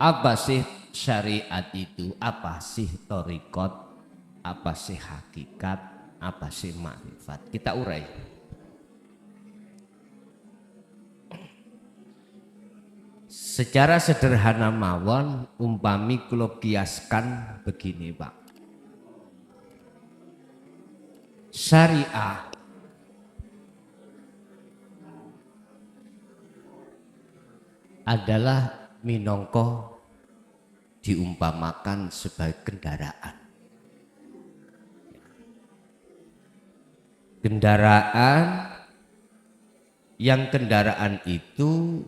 Apa sih syariat itu? Apa sih thariqat? Apa sih hakikat? Apa sih makrifat? Kita urai. Secara sederhana mawon, umpami kula kiaskan begini, Pak. Syariah adalah minangka diumpamakan sebagai kendaraan. Kendaraan itu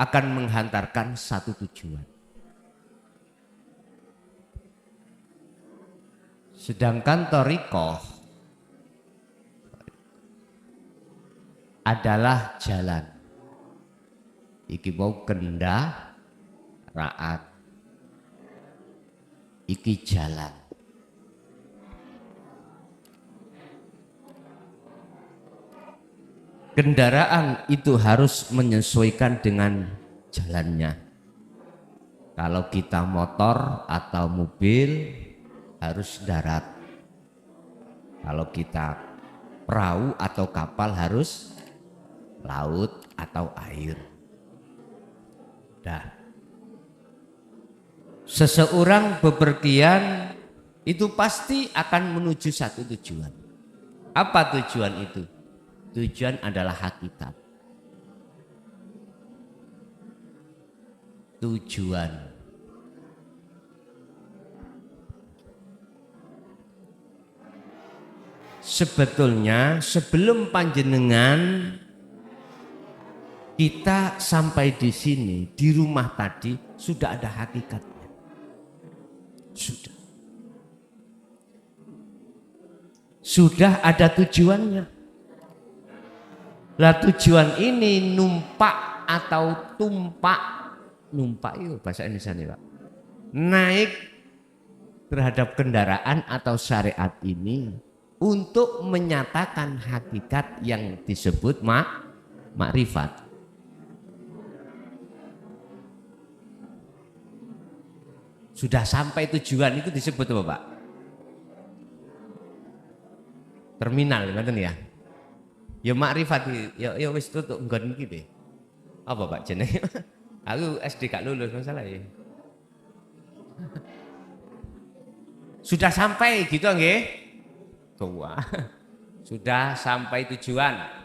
akan menghantarkan satu tujuan. Sedangkan thariqah adalah jalan. Iki mau kendaraan. Iki jalan. Kendaraan itu harus menyesuaikan dengan jalannya. Kalau kita motor atau mobil harus darat. Kalau kita perahu atau kapal harus laut atau air. Dah. Seseorang bepergian itu pasti akan menuju satu tujuan. Apa tujuan itu? Tujuan adalah hakikat. Tujuan. Sebetulnya sebelum panjenengan kita sampai di sini, di rumah tadi sudah ada hakikatnya. Sudah ada tujuannya. Lah tujuan ini numpak atau tumpak, numpak itu bahasa Indonesia nih Pak. Naik terhadap kendaraan atau syariat ini untuk menyatakan hakikat yang disebut makrifat. Sudah sampai tujuan itu disebut apa Pak? Terminal, ngoten ya. Ya makrifat ya wis tutuk nggon iki deh. Apa Pak jenenge? Aku SD gak lulus masalah ya. Sudah sampai gitu nggih? Tua. Sudah sampai tujuan.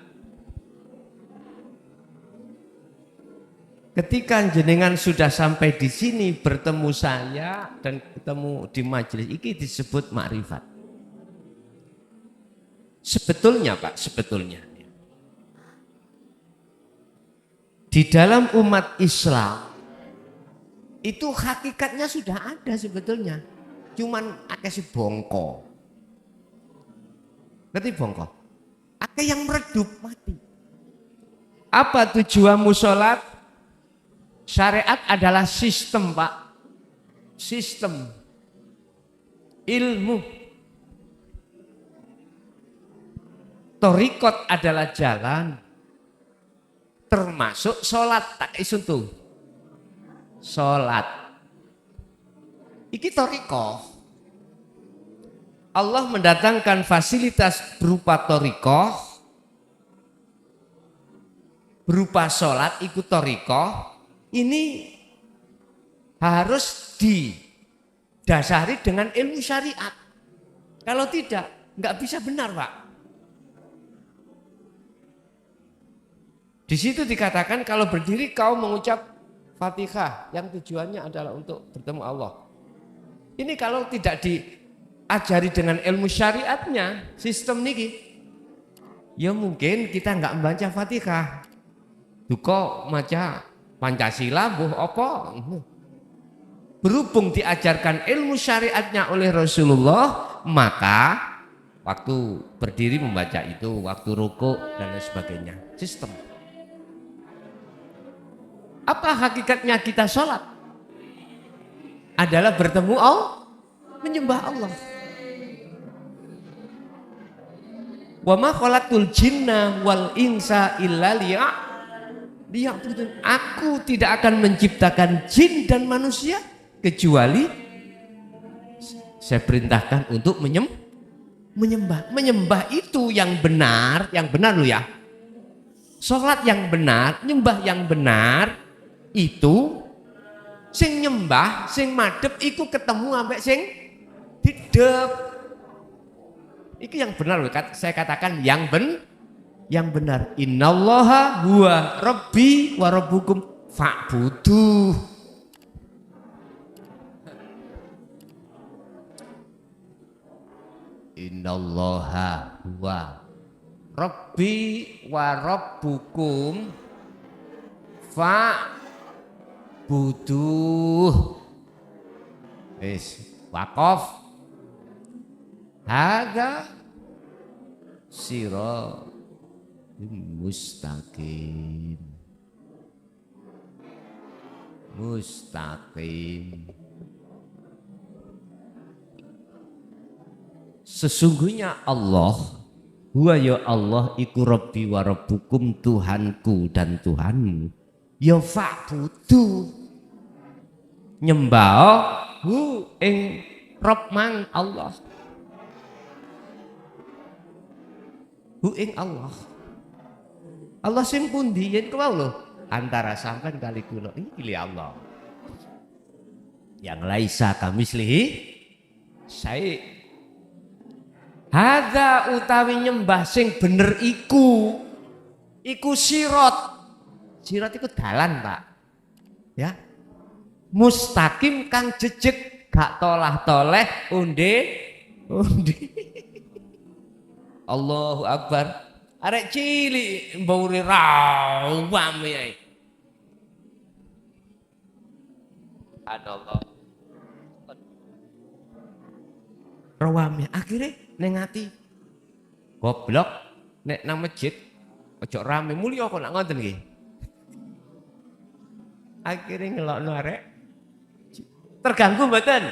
Ketika jenengan sudah sampai di sini bertemu saya dan ketemu di majelis iki disebut makrifat. Sebetulnya Pak, sebetulnya di dalam umat Islam itu hakikatnya sudah ada sebetulnya. Cuman akeh si bongko. Ngerti bongko? Akeh yang meredup mati. Apa tujuanmu sholat? Syariat adalah sistem Pak. Sistem. Ilmu. Thariqat adalah jalan. Termasuk sholat. Tak isun tuh. Sholat. Iki thariqah. Allah mendatangkan fasilitas berupa thariqah. Berupa sholat ikut thariqah. Ini harus didasari dengan ilmu syariat. Kalau tidak, nggak bisa benar Pak. Di situ dikatakan kalau berdiri kau mengucap Fatihah yang tujuannya adalah untuk bertemu Allah. Ini kalau tidak diajari dengan ilmu syariatnya, sistem niki, ya mungkin kita nggak membaca Fatihah. Duko maca Pancasila buh apa? Berhubung diajarkan ilmu syariatnya oleh Rasulullah, maka waktu berdiri membaca itu, waktu rukuk dan lain sebagainya. Sistem. Apa hakikatnya kita sholat? Adalah bertemu Allah, menyembah Allah. Wa ma khalaqtul jinna wal insa illa liya'budun. Aku tidak akan menciptakan jin dan manusia kecuali saya perintahkan untuk menyembah. Menyembah itu yang benar loh ya. Sholat yang benar, nyembah yang benar itu sing nyembah, sing madhep iku ketemu ambek sing hidep. Itu yang benar loh. Saya katakan yang benar. Innallaha huwa rabbi wa rabbukum fa'buduh. Innallaha huwa rabbi wa rabbukum fa'buduh. Waqaf. Hadza siratal mustaqim. Sesungguhnya Allah, huwa ya Allah iku rabbi wa rabbukum, Tuhanku dan Tuhanmu. Ya fa'budu, nyembah hu ing Rabb mang Allah. Hu ing Allah. Allah sing pundi yen kau lho antara sampean kali kula iki Allah. Yang laisa kamislihi syai'. Hadza utawi nyembah sing bener iku sirat. Sirat iku dalan, Pak. Ya. Mustaqim kang jejeg, gak tolah-toleh, undi. Allahu Akbar. Arek cilik mburi rawam ya. Subhanallah. Rawamnya akhirnya neng ati goblok nek nang masjid ojo rame mulya kok nak ngoten nggih. Akhirnya ngelokno arek terganggu mboten?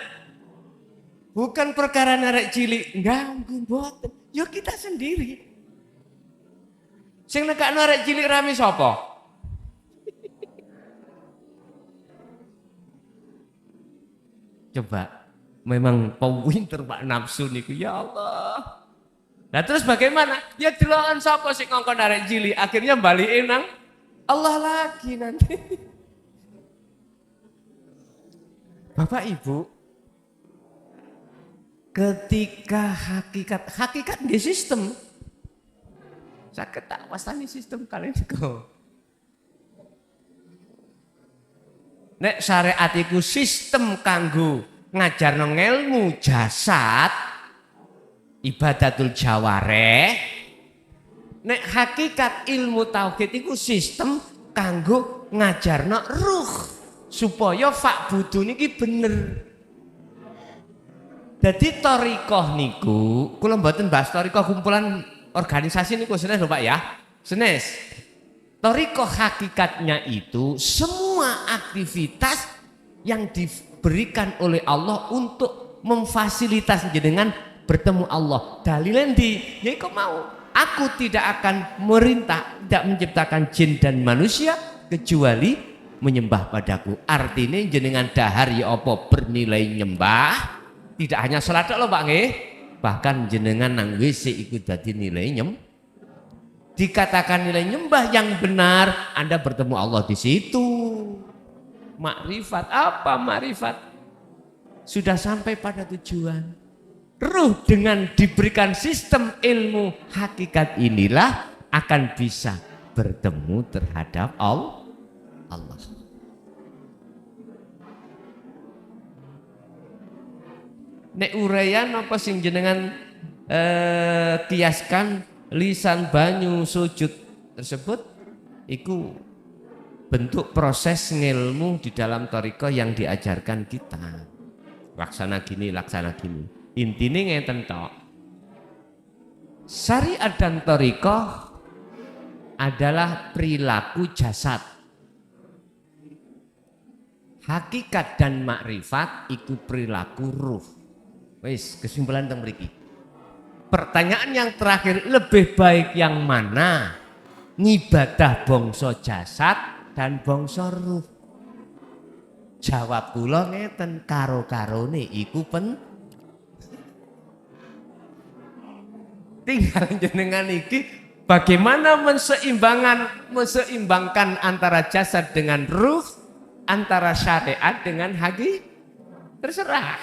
Bukan perkara arek cilik ganggu mboten. Ya kita sendiri. Sing nekakno arek cilik rame sapa? Coba memang pinter Pak nafsu niku ya Allah. Nah terus bagaimana? Ya delokan sapa sing ngongkon arek cilik akhirnya balikin nang Allah lagi nanti. Bapak Ibu, ketika hakikat di sistem, saya tak wastani sistem kalian kok. Nek syariat iku sistem kanggo ngajarno ngelmu jasad, ibadatul jawareh. Nek hakikat ilmu tauhid iku sistem kanggo ngajarno ruh supaya fa'budu niki bener. Jadi thariqah niku, kula mboten bahas thariqah kumpulan organisasi niku senes lho Pak ya. Senes. Thariqah hakikatnya itu semua aktivitas yang diberikan oleh Allah untuk memfasilitas jenengan bertemu Allah. Dalilnya di, ya kok mau. Aku tidak akan merintah, tidak menciptakan jin dan manusia kecuali menyembah padaku. Artinya jenengan dahar ya apa bernilai nyembah. Tidak hanya salat lho Pak nggih. Bahkan jenengan nang WC ikut dadi nilai nyembah. Dikatakan nilai nyembah yang benar, Anda bertemu Allah di situ. Makrifat apa makrifat? Sudah sampai pada tujuan. Ruh dengan diberikan sistem ilmu hakikat inilah akan bisa bertemu terhadap Allah. Nek uraian apa sing jenengan kiaskan lisan banyu sujud tersebut iku bentuk proses ngilmu di dalam thariqah yang diajarkan kita. Laksana gini. Intine ngeten tok. Syariat dan thariqah adalah perilaku jasad. Hakikat dan makrifat iku perilaku ruh. Wis kesimpulan teng mriki. Pertanyaan yang terakhir, lebih baik yang mana? ngibadah bangsa jasad dan bangsa ruh. Jawab kula ngeten, karo-karone iku tinggal jenengan iki bagaimana menseimbangkan antara jasad dengan ruh, antara syariat dengan hakikat, terserah.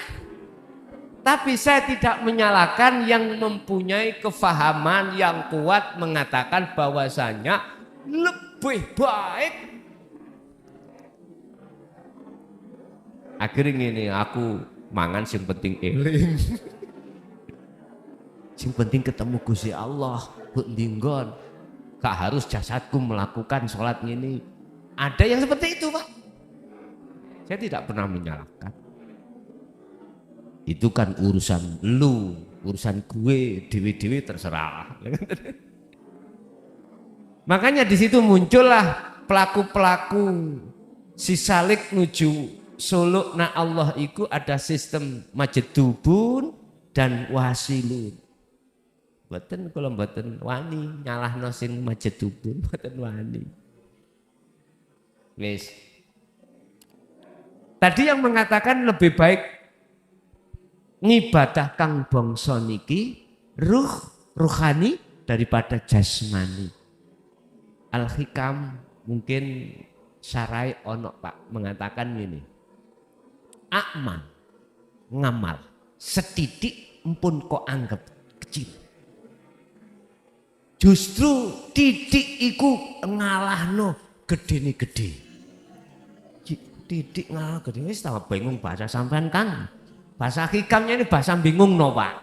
Tapi saya tidak menyalahkan yang mempunyai kefahaman yang kuat mengatakan bahwasanya lebih baik. Akhirnya ini aku mangan sing penting eling. Sing penting ketemu Gusti Allah, mbok ndinggon. Gak harus jasadku melakukan sholat ini. Ada yang seperti itu, Pak. Saya tidak pernah menyalahkan. Itu kan urusan lu, urusan gue, dewi-dewi terserah. Makanya di situ muncullah pelaku-pelaku si salik nuju suluk na Allah itu ada sistem majedubun dan wasilun. Mboten kula mboten wani nyalahno sing majedubun, mboten wani. Wis. Tadi yang mengatakan lebih baik ngibadah kang bangsa niki ruhani daripada jasmani. Al-Hikam mungkin Sarai ono Pak mengatakan gini. Akmal ngamal setitik empun kok anggap kecil. Justru titik iku ngalahno gedene gede. Titik ngalah gede wis tambah bingung bahasa sampean Kang. Bahasa hikamnya ini bahasa bingung no Pak.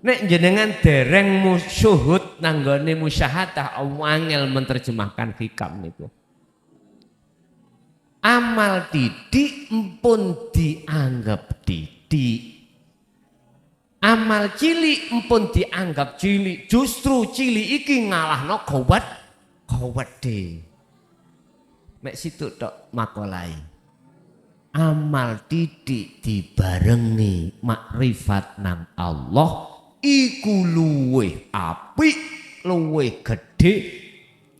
Nek jenengan dereng musyuhud nanggone musyahadah awangel menerjemahkan hikam itu. Amal didik empun dianggap didik. Amal cilik empun dianggap cilik. Justru cilik iki ngalahno gawedhe. Mek situ tok makolai. Amal didik dibarengi makrifat nang Allah iku luwih apik, luwih gedhe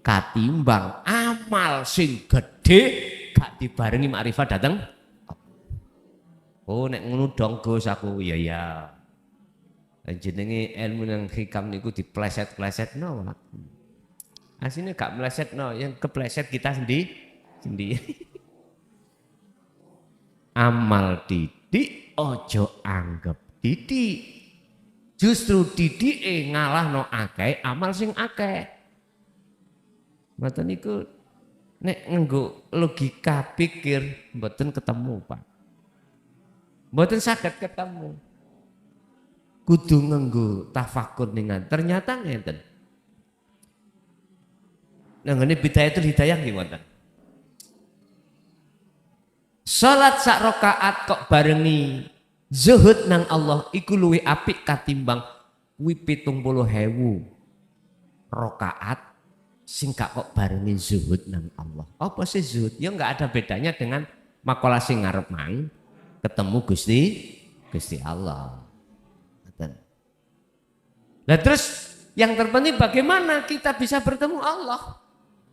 katimbang amal sing gedhe gak dibarengi makrifat dateng. Oh nek ngono dong Gus aku ya. Jenenge ilmu nang hikam niku dipleset-plesetno. Asline gak melesetno, yang kepleset kita sendiri. Amal didik ojo anggap didik. Justru didike ngalahno akeh amal sing akeh. Mboten niku nek nganggo logika pikir mboten ketemu, Pak. Mboten saged ketemu. Kudu nganggo tafakur ningan. Ternyata ngenten. Nah ngene bidayatul hidayah nggih wonten. Salat sak rakaat kok barengi zuhud nang Allah iku luwih apik katimbang kuwi 70.000 rakaat sing gak kok barengi zuhud nang Allah. Apa sih zuhud? Ya enggak ada bedanya dengan makalah sing ngarep mang ketemu Gusti Allah. Nah terus yang terpenting bagaimana kita bisa bertemu Allah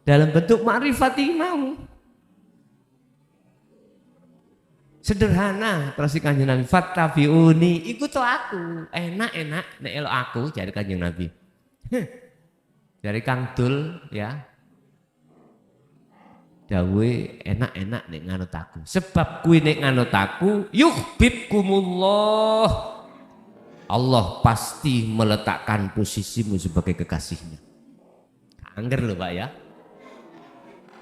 dalam bentuk ma'rifat mau. Sederhana terus Kanjeng Nabi fattabi'uni ikut aku enak-enak nek elok aku jare Kanjeng Nabi. Dari Kang Dul ya. Dawe enak-enak nek nganut aku. Sebab kuwi nek nganut aku yuhibbukumullah. Allah pasti meletakkan posisimu sebagai kekasihnya. Angger lho Pak ya.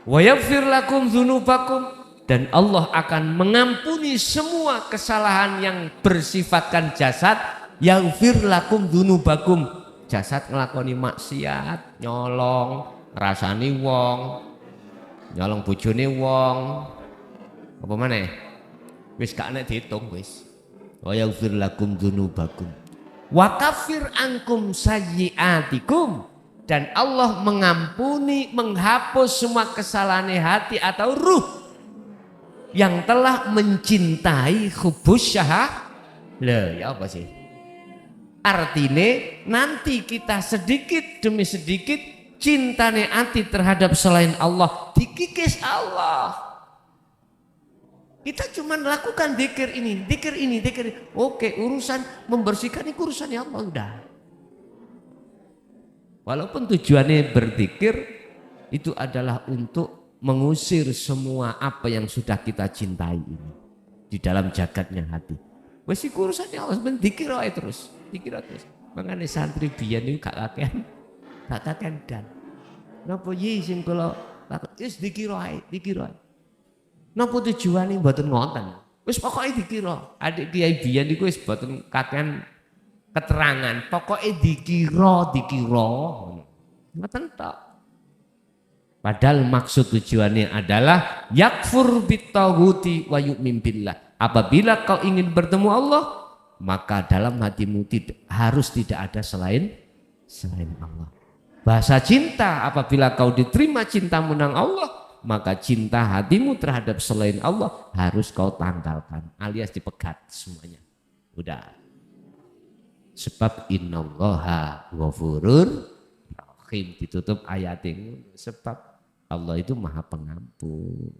Wa yaghfir lakum dzunubakum. Dan Allah akan mengampuni semua kesalahan yang bersifatkan jasad. Yaghfir lakum dzunubakum. Jasad ngelakoni maksiat, nyolong, ngrasani wong, nyolong bojone wong. Apa maneh? Wis gak nek diitung wis. Wa yaghfir lakum dzunubakum. Wa kafir ankum sayyiatikum. Dan Allah mengampuni, menghapus semua kesalahan hati atau ruh yang telah mencintai hubus syahah. Lah ya apa sih? Artinya nanti kita sedikit demi sedikit cintane ati terhadap selain Allah dikikis Allah. Kita cuma lakukan zikir ini, zikir ini, zikir ini. Oke, urusan membersihkan ini urusannya Allah udah. Walaupun tujuannya berzikir itu adalah untuk mengusir semua apa yang sudah kita cintai ini di dalam jagatnya hati. Wes iku urusannya Allah, sebenarnya zikir ae terus, zikir terus. Mangane santri biyen niku gak kakean dan. Napa yi sing kula takut wis zikir ae, zikir ae. Napa tujuane mboten ngoten. Wis pokoke dikira. Adik kiai biyen niku wis mboten kakean keterangan. Pokoke dikira. Ngoten tok. Padahal maksud tujuannya adalah yakfur bitaghuti wa yu'min billah. Apabila kau ingin bertemu Allah, maka dalam hatimu harus tidak ada selain Allah. Bahasa cinta, apabila kau diterima cintamu nang Allah, maka cinta hatimu terhadap selain Allah harus kau tanggalkan, alias dipegat semuanya. Udah. Sebab innallaha ghafurur rahim, ditutup ayat ini. Sebab Allah itu maha pengampun.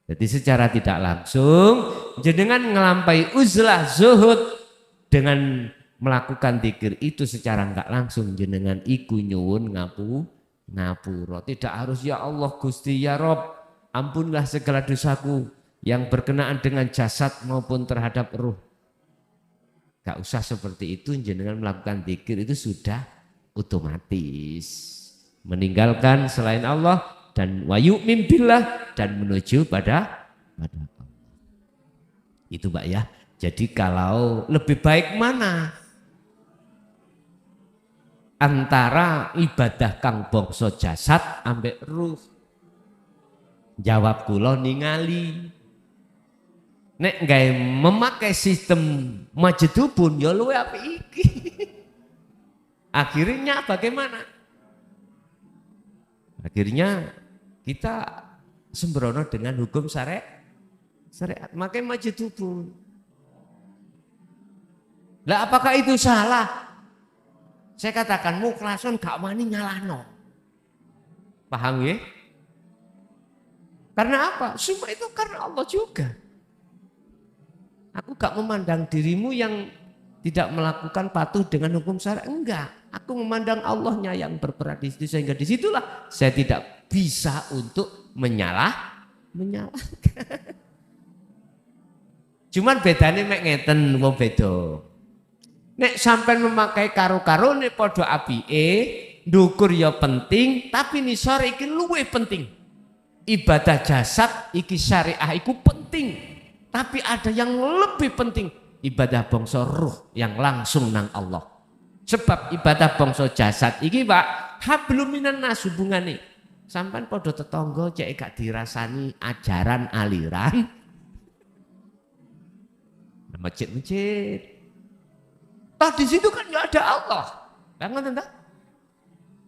Jadi secara tidak langsung jenengan ngelampai uzlah zuhud dengan melakukan zikir itu secara enggak langsung jenengan iku nyuwun ngapura. Tidak harus ya Allah Gusti ya Rob, ampunlah segala dosaku yang berkenaan dengan jasad maupun terhadap ruh. Gak usah seperti itu, jenengan melakukan zikir itu sudah otomatis meninggalkan selain Allah dan wayu'min billah dan menuju pada Allah. Itu Mbak ya. Jadi kalau lebih baik mana antara ibadah kang bangsa jasad ambek ruh? Jawab kula ningali. Nek gawe memakai sistem majedubun ya luwe apik iki. Akhirnya bagaimana? Akhirnya kita sembrono dengan hukum syariat, makai majedubun. Lah apakah itu salah? Saya katakan mukhlason gak wani nyalahno. Paham ya? Karena apa? Semua itu karena Allah juga. Aku gak memandang dirimu yang tidak melakukan patuh dengan hukum syariat, enggak. Aku memandang Allahnya yang berperan di situ, sehingga disitulah saya tidak bisa untuk menyalahkan. Cuman bedanya mek ngeten wong beda. Nek sampai memakai karo-karone padha apike, ndukur ya penting, tapi nisor iki luwih penting. Ibadah jasad iki syariah iku penting, tapi ada yang lebih penting, ibadah bangsa ruh yang langsung nang Allah. Sebab ibadah bangsa jasad iki Pak, hablum minan nas hubungane. Sampeyan padha tetangga cek gak dirasani ajaran aliran masjid-masjid. Toh di situ kan ya ada Allah. Lah ngoten ta?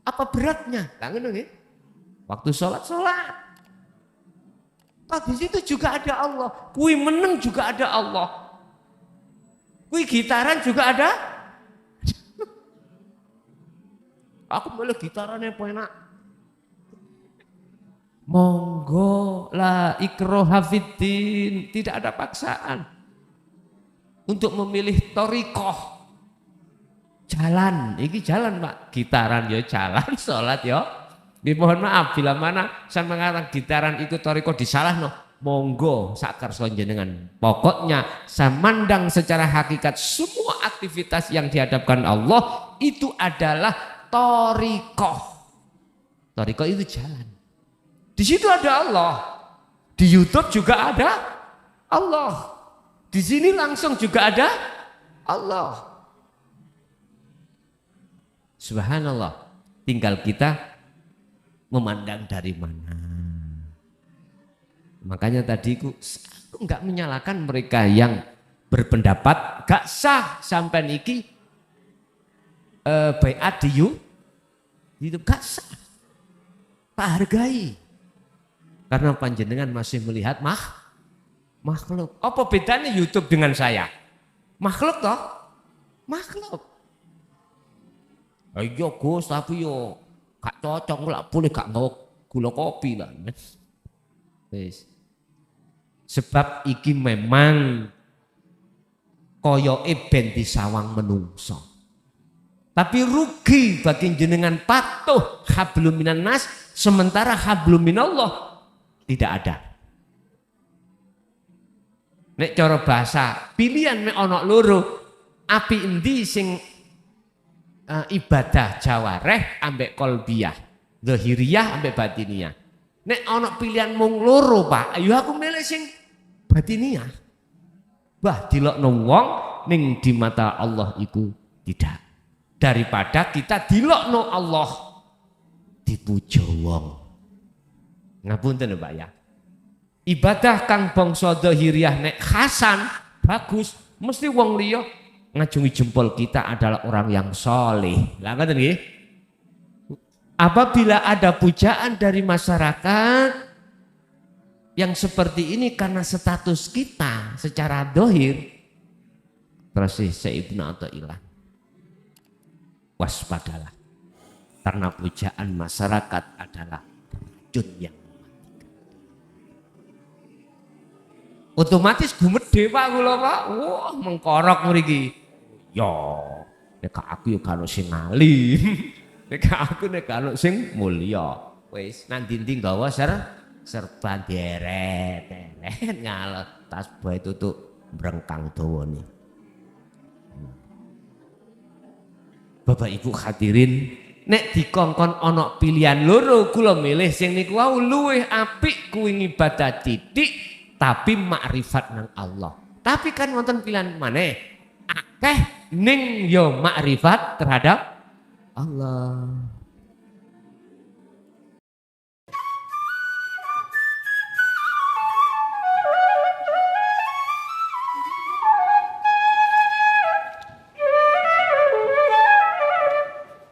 Apa beratnya? Lah ngono nggih. Waktu sholat. Toh di situ juga ada Allah. Kui meneng juga ada Allah. Kui gitaran juga ada. Aku boleh gitaran yang enak. Monggo la ikroha fiddin, tidak ada paksaan untuk memilih torikoh. Jalan, ini jalan Pak, gitaran ya jalan, sholat ya. Mohon maaf bila mana saya mengatakan gitaran itu torikoh disalah no. Monggo sakarso jenengan. Pokoknya saya mandang secara hakikat semua aktivitas yang dihadapkan Allah itu adalah torikoh. Torikoh itu jalan. Di situ ada Allah. Di YouTube juga ada Allah. Di sini langsung juga ada Allah. Subhanallah. Tinggal kita memandang dari mana. Makanya tadi aku enggak menyalahkan mereka yang berpendapat gak sah sampai niki baiat di YouTube gak sah. Tak hargai. Karena panjenengan masih melihat makhluk. Apa bedanya YouTube dengan saya? Makhluk toh? Makhluk. Ayo Gus, tapi yo gak cocok lah, boleh gak nggawa gula kopi lah. Wis. Sebab iki memang koyoke ben disawang menungso. Tapi rugi bagi jenengan patuh hablum minan nas sementara hablum minallah tidak ada. Nek cara bahasa pilihan nek ana loro, api endi sing ibadah jawareh ambek kolbiyah, zahiriyah ambek batiniyah. Nek ana pilihan mung loro, Pak, ayo aku milih sing batiniyah. Bah dilokno wong ning di mata Allah iku tidak. Daripada kita dilokno Allah dipuja wong. Ngapunten Pak ya. Ibadah kang bangsa zahiriyah nek hasan bagus, mesti wong liya ngajungi jempol kita adalah orang yang soleh. Lah ngoten nggih. Apabila ada pujaan dari masyarakat yang seperti ini karena status kita secara dohir, terus Ibnu Athaillah, waspadalah karena pujaan masyarakat adalah racun yang otomatis gumedhe Pak kula Pak. Wah, mengkorok mriki. Ya, nek aku ya gak ono sing alim. Nek aku nek gak ono sing mulya. Wis nang ndi-ndi nggawa serban deret ngalot tas bae tutuk brengkang dawane. Bapak Ibu hadirin, nek dikongkon ana pilihan loro kula milih sing niku wau luwih apik kuwi ibadah titik tapi makrifat nang Allah. Tapi kan wonten pilihan maneh akeh ning yo makrifat terhadap Allah.